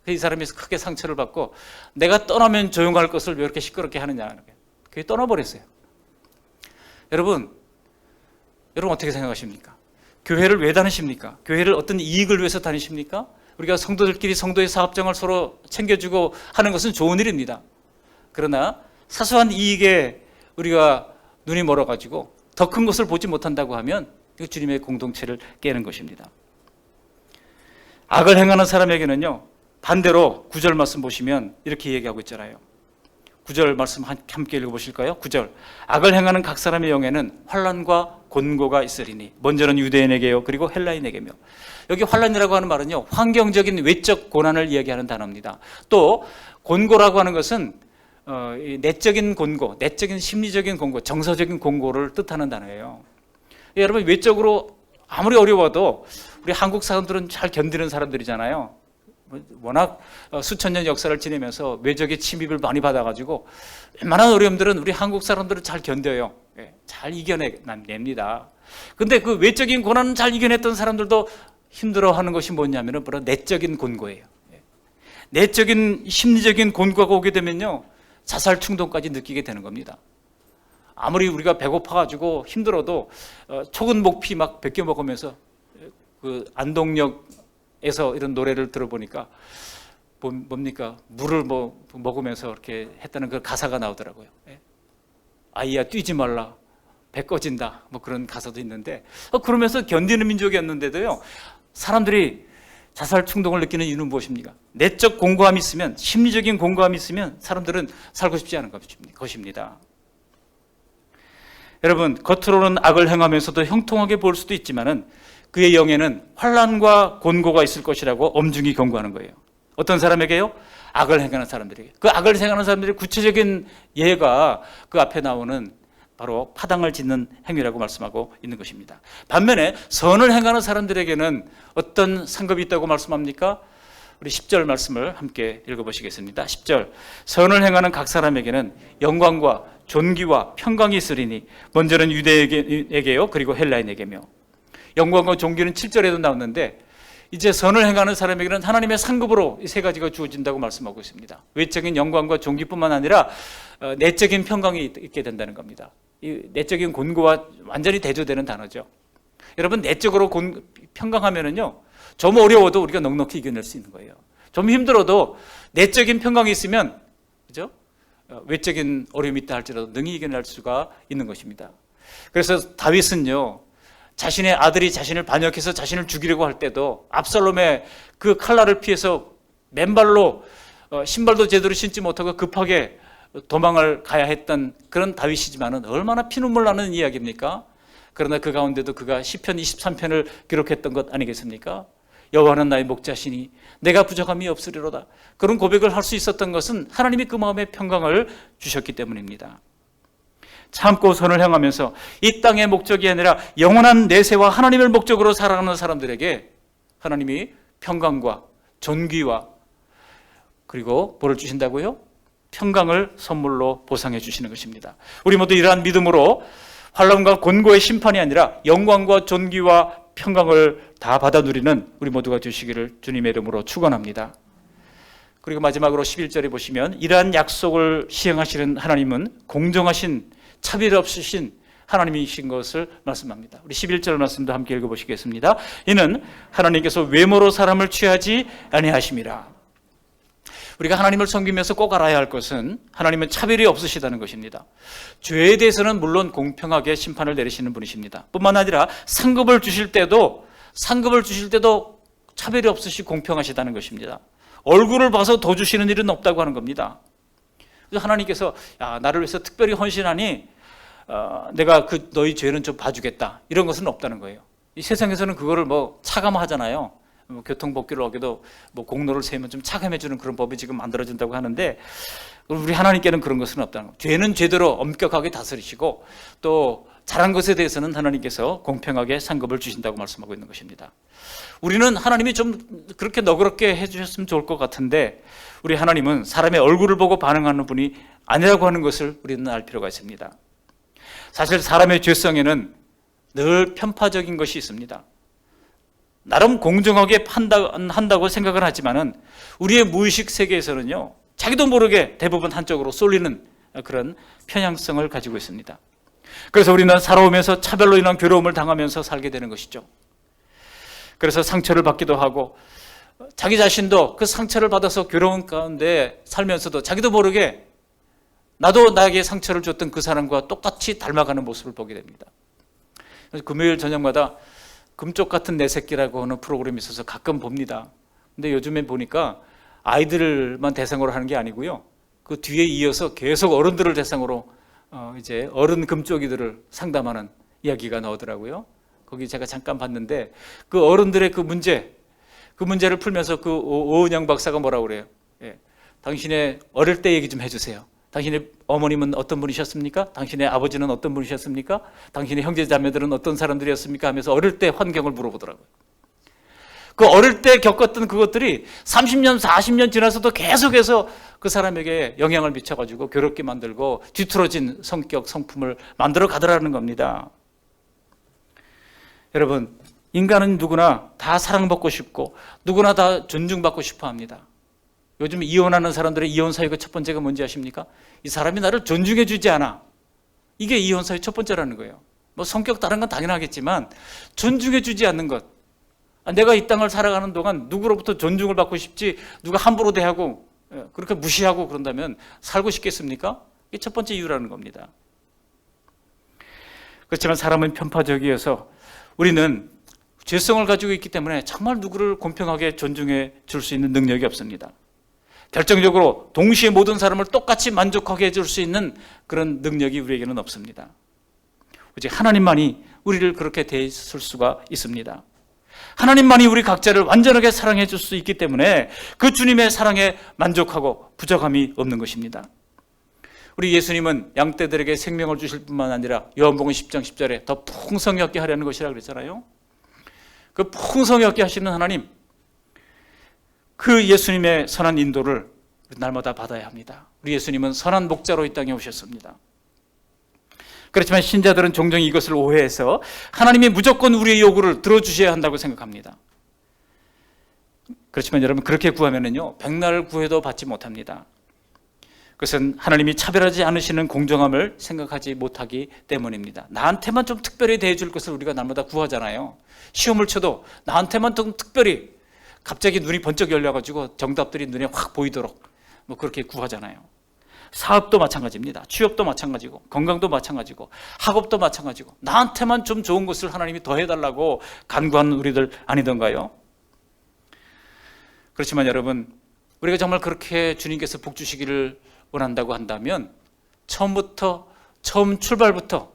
S1: 이 사람이 크게 상처를 받고, 내가 떠나면 조용할 것을 왜 이렇게 시끄럽게 하느냐, 그게 떠나버렸어요. 여러분 어떻게 생각하십니까? 교회를 왜 다니십니까? 교회를 어떤 이익을 위해서 다니십니까? 우리가 성도들끼리 성도의 사업장을 서로 챙겨주고 하는 것은 좋은 일입니다. 그러나 사소한 이익에 우리가 눈이 멀어가지고 더 큰 것을 보지 못한다고 하면 이거 주님의 공동체를 깨는 것입니다. 악을 행하는 사람에게는요, 반대로 9절 말씀 보시면 이렇게 얘기하고 있잖아요. 9절 말씀 함께 읽어보실까요? 9절, 악을 행하는 각 사람의 영에는 환난과 곤고가 있으리니 먼저는 유대인에게요, 그리고 헬라인에게며. 여기 환난이라고 하는 말은요, 환경적인 외적 고난을 이야기하는 단어입니다. 또 곤고라고 하는 것은 내적인 곤고, 내적인 심리적인 곤고, 정서적인 곤고를 뜻하는 단어예요. 여러분, 외적으로 아무리 어려워도 우리 한국 사람들은 잘 견디는 사람들이잖아요. 워낙 수천 년 역사를 지내면서 외적의 침입을 많이 받아가지고 웬만한 어려움들은 우리 한국 사람들은 잘 견뎌요. 잘 이겨냅니다. 근데 그 외적인 고난은 잘 이겨냈던 사람들도 힘들어하는 것이 뭐냐면은 바로 내적인 곤고예요. 내적인 심리적인 곤고가 오게 되면요, 자살 충동까지 느끼게 되는 겁니다. 아무리 우리가 배고파가지고 힘들어도 초근 목피 막 베껴 먹으면서 그 안동역에서 이런 노래를 들어보니까 뭡니까? 물을 먹으면서 이렇게 했다는 그 가사가 나오더라고요. 아이야 뛰지 말라, 배 꺼진다, 그런 가사도 있는데, 그러면서 견디는 민족이었는데도요, 사람들이 자살 충동을 느끼는 이유는 무엇입니까? 내적 공고함이 있으면, 심리적인 공고함이 있으면 사람들은 살고 싶지 않은 것입니다. 여러분, 겉으로는 악을 행하면서도 형통하게 보일 수도 있지만은 그의 영에는 환난과 곤고가 있을 것이라고 엄중히 경고하는 거예요. 어떤 사람에게요? 악을 행하는 사람들에게. 그 악을 행하는 사람들의 구체적인 예가 그 앞에 나오는 바로 파당을 짓는 행위라고 말씀하고 있는 것입니다. 반면에 선을 행하는 사람들에게는 어떤 상급이 있다고 말씀합니까? 우리 10절 말씀을 함께 읽어보시겠습니다. 10절, 선을 행하는 각 사람에게는 영광과 존귀와 평강이 있으리니 먼저는 유대에게요, 그리고 헬라인에게며. 영광과 존귀는 7절에도 나오는데, 이제 선을 행하는 사람에게는 하나님의 상급으로 이 세 가지가 주어진다고 말씀하고 있습니다. 외적인 영광과 존귀뿐만 아니라 내적인 평강이 있게 된다는 겁니다. 이 내적인 곤고와 완전히 대조되는 단어죠. 여러분, 내적으로 평강하면은요, 좀 어려워도 우리가 넉넉히 이겨낼 수 있는 거예요. 좀 힘들어도 내적인 평강이 있으면, 그죠? 외적인 어려움이 있다 할지라도 능히 이겨낼 수가 있는 것입니다. 그래서 다윗은요, 자신의 아들이 자신을 반역해서 자신을 죽이려고 할 때도 압살롬의 그 칼날을 피해서 맨발로 신발도 제대로 신지 못하고 급하게 도망을 가야 했던 그런 다윗이지만은 얼마나 피눈물 나는 이야기입니까? 그러나 그 가운데도 그가 시편 23편을 기록했던 것 아니겠습니까? 여호와는 나의 목자시니 내가 부족함이 없으리로다. 그런 고백을 할 수 있었던 것은 하나님이 그 마음에 평강을 주셨기 때문입니다. 참고 선을 향하면서 이 땅의 목적이 아니라 영원한 내세와 하나님을 목적으로 살아가는 사람들에게 하나님이 평강과 존귀와 그리고 뭐를 주신다고요? 평강을 선물로 보상해 주시는 것입니다. 우리 모두 이러한 믿음으로 환난과 곤고의 심판이 아니라 영광과 존귀와 평강을 다 받아 누리는 우리 모두가 되시기를 주님의 이름으로 축원합니다. 그리고 마지막으로 11절에 보시면 이러한 약속을 시행하시는 하나님은 공정하신 차별 없으신 하나님이신 것을 말씀합니다. 우리 11절 말씀도 함께 읽어보시겠습니다. 이는 하나님께서 외모로 사람을 취하지 아니하심이라. 우리가 하나님을 섬기면서 꼭 알아야 할 것은 하나님은 차별이 없으시다는 것입니다. 죄에 대해서는 물론 공평하게 심판을 내리시는 분이십니다. 뿐만 아니라 상급을 주실 때도 차별이 없으시 공평하시다는 것입니다. 얼굴을 봐서 더 주시는 일은 없다고 하는 겁니다. 그래서 하나님께서 나를 위해서 특별히 헌신하니 내가 너희 죄는 좀 봐주겠다, 이런 것은 없다는 거예요. 이 세상에서는 그거를 차감하잖아요. 교통법규를 어겨도 공로를 세우면 좀 차감해주는 그런 법이 지금 만들어진다고 하는데, 우리 하나님께는 그런 것은 없다는 거예요. 죄는 죄대로 엄격하게 다스리시고 또 잘한 것에 대해서는 하나님께서 공평하게 상급을 주신다고 말씀하고 있는 것입니다. 우리는 하나님이 좀 그렇게 너그럽게 해주셨으면 좋을 것 같은데, 우리 하나님은 사람의 얼굴을 보고 반응하는 분이 아니라고 하는 것을 우리는 알 필요가 있습니다. 사실 사람의 죄성에는 늘 편파적인 것이 있습니다. 나름 공정하게 판단한다고 생각을 하지만은 우리의 무의식 세계에서는요, 자기도 모르게 대부분 한쪽으로 쏠리는 그런 편향성을 가지고 있습니다. 그래서 우리는 살아오면서 차별로 인한 괴로움을 당하면서 살게 되는 것이죠. 그래서 상처를 받기도 하고 자기 자신도 그 상처를 받아서 괴로운 가운데 살면서도 자기도 모르게 나도 나에게 상처를 줬던 그 사람과 똑같이 닮아가는 모습을 보게 됩니다. 그래서 금요일 저녁마다 금쪽 같은 내 새끼라고 하는 프로그램이 있어서 가끔 봅니다. 근데 요즘에 보니까 아이들만 대상으로 하는 게 아니고요, 그 뒤에 이어서 계속 어른들을 대상으로 이제 어른 금쪽이들을 상담하는 이야기가 나오더라고요. 거기 제가 잠깐 봤는데 그 어른들의 그 문제를 풀면서 그 오은영 박사가 뭐라고 그래요? 당신의 어릴 때 얘기 좀 해주세요. 당신의 어머님은 어떤 분이셨습니까? 당신의 아버지는 어떤 분이셨습니까? 당신의 형제 자매들은 어떤 사람들이었습니까? 하면서 어릴 때 환경을 물어보더라고요. 그 어릴 때 겪었던 그것들이 30년, 40년 지나서도 계속해서 그 사람에게 영향을 미쳐가지고 괴롭게 만들고 뒤틀어진 성격, 성품을 만들어 가더라는 겁니다. 여러분, 인간은 누구나 다 사랑받고 싶고 누구나 다 존중받고 싶어 합니다. 요즘 이혼하는 사람들의 이혼 사유가 첫 번째가 뭔지 아십니까? 이 사람이 나를 존중해 주지 않아. 이게 이혼 사유 첫 번째라는 거예요. 성격 다른 건 당연하겠지만 존중해 주지 않는 것. 내가 이 땅을 살아가는 동안 누구로부터 존중을 받고 싶지, 누가 함부로 대하고 그렇게 무시하고 그런다면 살고 싶겠습니까? 이게 첫 번째 이유라는 겁니다. 그렇지만 사람은 편파적이어서 우리는 죄성을 가지고 있기 때문에 정말 누구를 공평하게 존중해 줄 수 있는 능력이 없습니다. 결정적으로 동시에 모든 사람을 똑같이 만족하게 해줄 수 있는 그런 능력이 우리에게는 없습니다. 오직 하나님만이 우리를 그렇게 대했을 수가 있습니다. 하나님만이 우리 각자를 완전하게 사랑해 줄 수 있기 때문에 그 주님의 사랑에 만족하고 부족함이 없는 것입니다. 우리 예수님은 양떼들에게 생명을 주실 뿐만 아니라 요한복음 10장 10절에 더 풍성히 얻게 하려는 것이라고 그랬잖아요. 그 풍성히 얻게 하시는 하나님, 그 예수님의 선한 인도를 날마다 받아야 합니다. 우리 예수님은 선한 목자로 이 땅에 오셨습니다. 그렇지만 신자들은 종종 이것을 오해해서 하나님이 무조건 우리의 요구를 들어주셔야 한다고 생각합니다. 그렇지만 여러분, 그렇게 구하면은요, 백날 구해도 받지 못합니다. 그것은 하나님이 차별하지 않으시는 공정함을 생각하지 못하기 때문입니다. 나한테만 좀 특별히 대해줄 것을 우리가 날마다 구하잖아요. 시험을 쳐도 나한테만 좀 특별히 갑자기 눈이 번쩍 열려가지고 정답들이 눈에 확 보이도록 그렇게 구하잖아요. 사업도 마찬가지입니다. 취업도 마찬가지고, 건강도 마찬가지고, 학업도 마찬가지고, 나한테만 좀 좋은 것을 하나님이 더 해달라고 간구하는 우리들 아니던가요? 그렇지만 여러분, 우리가 정말 그렇게 주님께서 복 주시기를 원한다고 한다면 처음 출발부터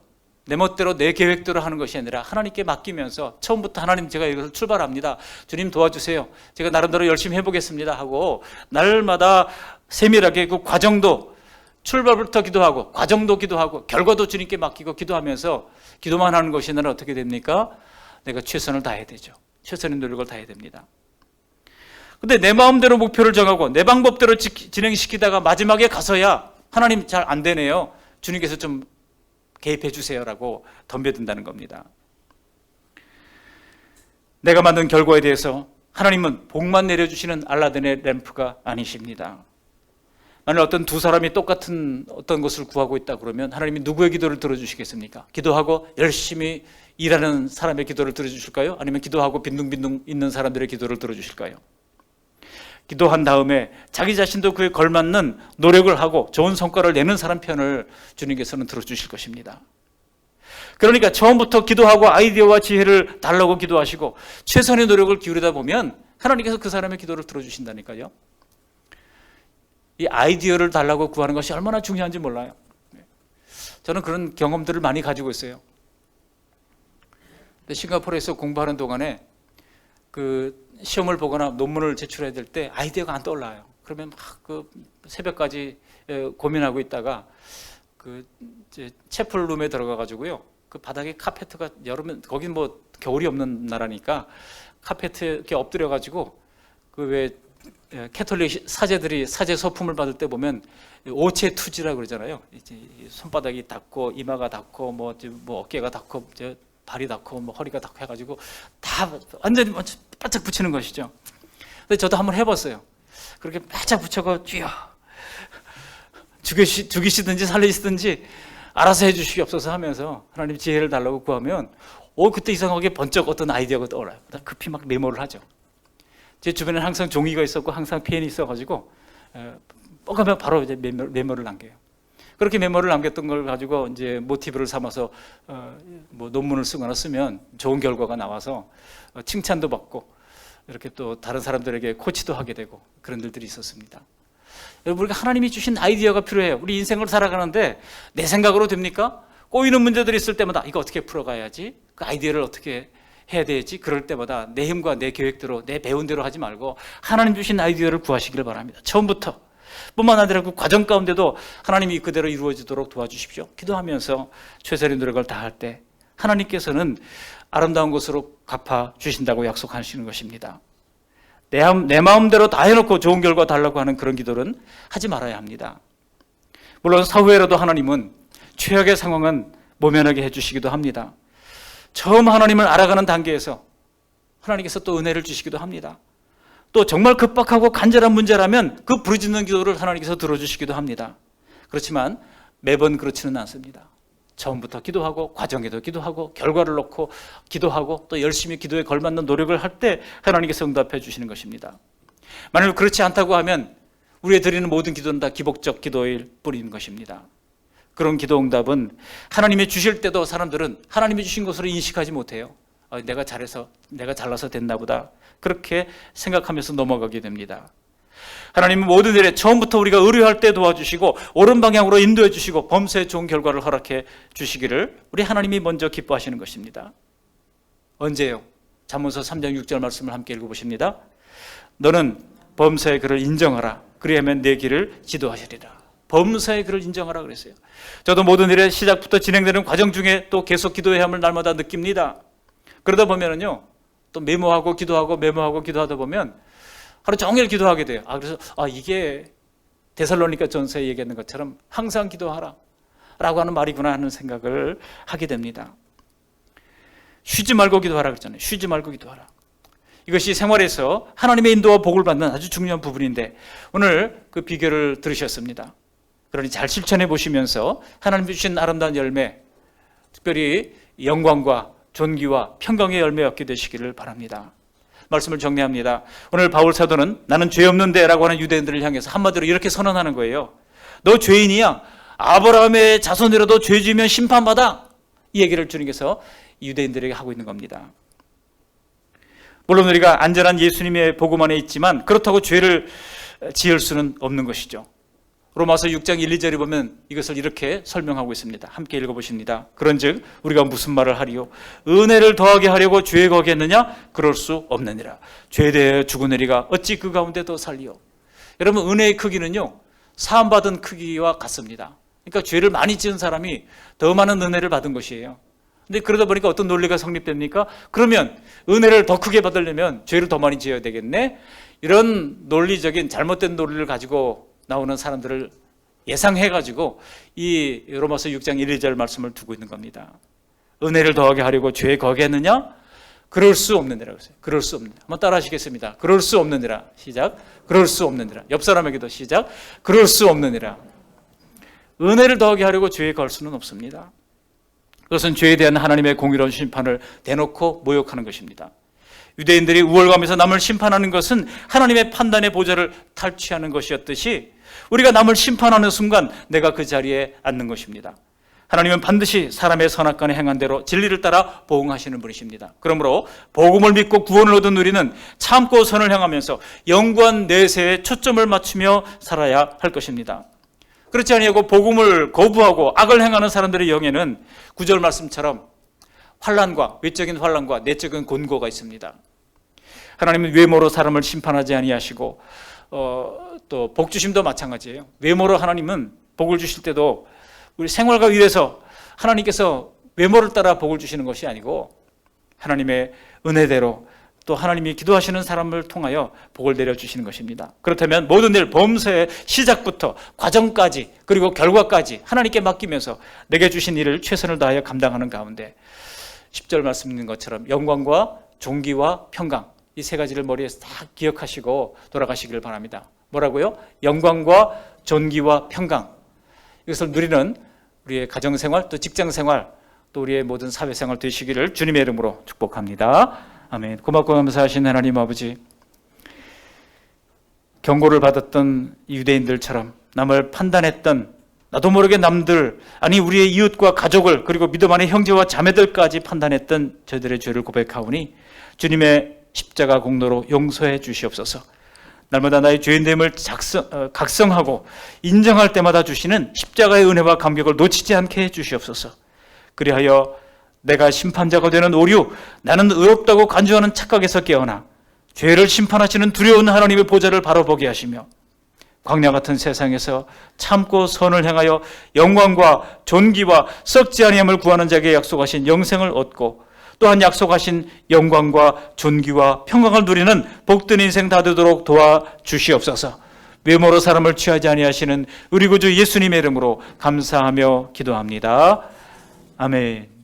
S1: 내 멋대로 내 계획대로 하는 것이 아니라 하나님께 맡기면서 처음부터 하나님, 제가 이것을 출발합니다. 주님 도와주세요. 제가 나름대로 열심히 해보겠습니다 하고 날마다 세밀하게 그 과정도, 출발부터 기도하고 과정도 기도하고 결과도 주님께 맡기고 기도하면서 기도만 하는 것이 아니라 어떻게 됩니까? 내가 최선을 다해야 되죠. 최선의 노력을 다해야 됩니다. 근데 내 마음대로 목표를 정하고 내 방법대로 진행시키다가 마지막에 가서야 하나님 잘 안 되네요, 주님께서 좀 개입해 주세요라고 덤벼든다는 겁니다. 내가 만든 결과에 대해서 하나님은 복만 내려주시는 알라딘의 램프가 아니십니다. 만약 어떤 두 사람이 똑같은 어떤 것을 구하고 있다 그러면 하나님이 누구의 기도를 들어주시겠습니까? 기도하고 열심히 일하는 사람의 기도를 들어주실까요? 아니면 기도하고 빈둥빈둥 있는 사람들의 기도를 들어주실까요? 기도한 다음에 자기 자신도 그에 걸맞는 노력을 하고 좋은 성과를 내는 사람 편을 주님께서는 들어주실 것입니다. 그러니까 처음부터 기도하고 아이디어와 지혜를 달라고 기도하시고 최선의 노력을 기울이다 보면 하나님께서 그 사람의 기도를 들어주신다니까요. 이 아이디어를 달라고 구하는 것이 얼마나 중요한지 몰라요. 저는 그런 경험들을 많이 가지고 있어요. 근데 싱가포르에서 공부하는 동안에 그 시험을 보거나 논문을 제출해야 될 때 아이디어가 안 떠올라요. 그러면 막 그 새벽까지 고민하고 있다가 그 이제 채플룸에 들어가 가지고요, 그 바닥에 카페트가 여름에, 거긴 뭐 겨울이 없는 나라니까 카페트 이렇게 엎드려 가지고 그 왜 캐톨릭 사제들이 사제 소품을 받을 때 보면 오체 투지라고 그러잖아요. 이제 손바닥이 닿고 이마가 닿고 뭐 어깨가 닿고 발이 닿고 뭐 허리가 닿고 해가지고 다 완전히 바짝 붙이는 것이죠. 근데 저도 한번 해봤어요. 그렇게 바짝 붙여가 쥐어 죽이시든지 살리시든지 알아서 해주시옵소서 하면서 하나님 지혜를 달라고 구하면 그때 이상하게 번쩍 어떤 아이디어가 떠올라요. 급히 막 메모를 하죠. 제 주변에 항상 종이가 있었고 항상 펜이 있어가지고 뻑하면 바로 이제 메모를 남겨요. 그렇게 메모를 남겼던 걸 가지고 이제 모티브를 삼아서 뭐 논문을 쓰거나 쓰면 좋은 결과가 나와서 칭찬도 받고 이렇게 또 다른 사람들에게 코치도 하게 되고 그런 일들이 있었습니다. 여러분, 우리가 하나님이 주신 아이디어가 필요해요. 우리 인생을 살아가는데 내 생각으로 됩니까? 꼬이는 문제들이 있을 때마다 이거 어떻게 풀어가야지? 그 아이디어를 어떻게 해야 되지? 그럴 때마다 내 힘과 내 계획대로 내 배운 대로 하지 말고 하나님 주신 아이디어를 구하시기를 바랍니다. 처음부터 뿐만 아니라 그 과정 가운데도 하나님이 그대로 이루어지도록 도와주십시오. 기도하면서 최선의 노력을 다할 때 하나님께서는 아름다운 것으로 갚아주신다고 약속하시는 것입니다. 내 마음대로 다 해놓고 좋은 결과 달라고 하는 그런 기도는 하지 말아야 합니다. 물론 사후에라도 하나님은 최악의 상황은 모면하게 해주시기도 합니다. 처음 하나님을 알아가는 단계에서 하나님께서 또 은혜를 주시기도 합니다. 또 정말 급박하고 간절한 문제라면 그 부르짖는 기도를 하나님께서 들어주시기도 합니다. 그렇지만 매번 그렇지는 않습니다. 처음부터 기도하고 과정에도 기도하고 결과를 놓고 기도하고 또 열심히 기도에 걸맞는 노력을 할 때 하나님께서 응답해 주시는 것입니다. 만약 그렇지 않다고 하면 우리가 드리는 모든 기도는 다 기복적 기도일 뿐인 것입니다. 그런 기도 응답은 하나님이 주실 때도 사람들은 하나님이 주신 것으로 인식하지 못해요. 내가 잘나서 됐나 보다, 그렇게 생각하면서 넘어가게 됩니다. 하나님은 모든 일에 처음부터 우리가 의뢰할 때 도와주시고 옳은 방향으로 인도해 주시고 범사에 좋은 결과를 허락해 주시기를 우리 하나님이 먼저 기뻐하시는 것입니다. 언제요? 잠언서 3장 6절 말씀을 함께 읽어보십니다. 너는 범사의 그를 인정하라. 그리하면 내 길을 지도하시리라. 범사의 그를 인정하라 그랬어요. 저도 모든 일의 시작부터 진행되는 과정 중에 또 계속 기도해야 함을 날마다 느낍니다. 그러다 보면은요, 또 메모하고 기도하고 메모하고 기도하다 보면 하루 종일 기도하게 돼요. 그래서 이게 데살로니가 전서에 얘기하는 것처럼 항상 기도하라 라고 하는 말이구나 하는 생각을 하게 됩니다. 쉬지 말고 기도하라 그랬잖아요. 쉬지 말고 기도하라. 이것이 생활에서 하나님의 인도와 복을 받는 아주 중요한 부분인데 오늘 그 비결을 들으셨습니다. 그러니 잘 실천해 보시면서 하나님 주신 아름다운 열매, 특별히 영광과 존귀와 평강의 열매 얻게 되시기를 바랍니다. 말씀을 정리합니다. 오늘 바울 사도는 나는 죄 없는데 라고 하는 유대인들을 향해서 한마디로 이렇게 선언하는 거예요. 너 죄인이야. 아브라함의 자손이라도 죄 지으면 심판받아. 이 얘기를 주님께서 유대인들에게 하고 있는 겁니다. 물론 우리가 안전한 예수님의 복음 안에 있지만 그렇다고 죄를 지을 수는 없는 것이죠. 로마서 6장 1, 2절에 보면 이것을 이렇게 설명하고 있습니다. 함께 읽어보십니다. 그런즉 우리가 무슨 말을 하리요? 은혜를 더하게 하려고 죄에 거겠느냐? 그럴 수 없느니라. 죄에 대하여 죽으느리가 어찌 그 가운데도 살리요? 여러분, 은혜의 크기는요, 사함받은 크기와 같습니다. 그러니까 죄를 많이 지은 사람이 더 많은 은혜를 받은 것이에요. 근데 그러다 보니까 어떤 논리가 성립됩니까? 그러면 은혜를 더 크게 받으려면 죄를 더 많이 지어야 되겠네? 이런 논리적인 잘못된 논리를 가지고 나오는 사람들을 예상해가지고 이 로마서 6장 1, 2절 말씀을 두고 있는 겁니다. 은혜를 더하게 하려고 죄에 거겠느냐? 그럴 수 없느니라. 그럴 수 없느니라. 한번 따라 하시겠습니다. 그럴 수 없느니라. 시작. 그럴 수 없느니라. 옆 사람에게도 시작. 그럴 수 없느니라. 은혜를 더하게 하려고 죄에 걸 수는 없습니다. 그것은 죄에 대한 하나님의 공의로운 심판을 대놓고 모욕하는 것입니다. 유대인들이 우월감에서 남을 심판하는 것은 하나님의 판단의 보좌를 탈취하는 것이었듯이 우리가 남을 심판하는 순간 내가 그 자리에 앉는 것입니다. 하나님은 반드시 사람의 선악간에 행한 대로 진리를 따라 보응하시는 분이십니다. 그러므로 복음을 믿고 구원을 얻은 우리는 참고 선을 향하면서 영구한 내세에 초점을 맞추며 살아야 할 것입니다. 그렇지 아니하고 복음을 거부하고 악을 행하는 사람들의 영에는 9절 말씀처럼 환난과 외적인 환난과 내적인 곤고가 있습니다. 하나님은 외모로 사람을 심판하지 아니하시고 또 복주심도 마찬가지예요. 외모로 하나님은 복을 주실 때도 우리 생활과 일에서 하나님께서 외모를 따라 복을 주시는 것이 아니고 하나님의 은혜대로 또 하나님이 기도하시는 사람을 통하여 복을 내려주시는 것입니다. 그렇다면 모든 일 범사의 시작부터 과정까지 그리고 결과까지 하나님께 맡기면서 내게 주신 일을 최선을 다하여 감당하는 가운데 10절 말씀 있는 것처럼 영광과 존귀와 평강 이 세 가지를 머리에서 다 기억하시고 돌아가시기를 바랍니다. 뭐라고요? 영광과 존귀와 평강. 이것을 누리는 우리의 가정생활 또 직장생활 또 우리의 모든 사회생활 되시기를 주님의 이름으로 축복합니다. 아멘. 고맙고 감사하신 하나님 아버지, 경고를 받았던 유대인들처럼 남을 판단했던 나도 모르게 남들 아니 우리의 이웃과 가족을 그리고 믿음 안의 형제와 자매들까지 판단했던 저들의 죄를 고백하오니 주님의 십자가 공로로 용서해 주시옵소서. 날마다 나의 죄인됨을 각성하고 인정할 때마다 주시는 십자가의 은혜와 감격을 놓치지 않게 해 주시옵소서. 그리하여 내가 심판자가 되는 오류, 나는 의롭다고 간주하는 착각에서 깨어나 죄를 심판하시는 두려운 하나님의 보좌를 바라보게 하시며 광야 같은 세상에서 참고 선을 행하여 영광과 존귀와 썩지 아니함을 구하는 자에게 약속하신 영생을 얻고 또한 약속하신 영광과 존귀와 평강을 누리는 복된 인생 다 되도록 도와주시옵소서. 외모로 사람을 취하지 아니하시는 우리 구주 예수님의 이름으로 감사하며 기도합니다. 아멘.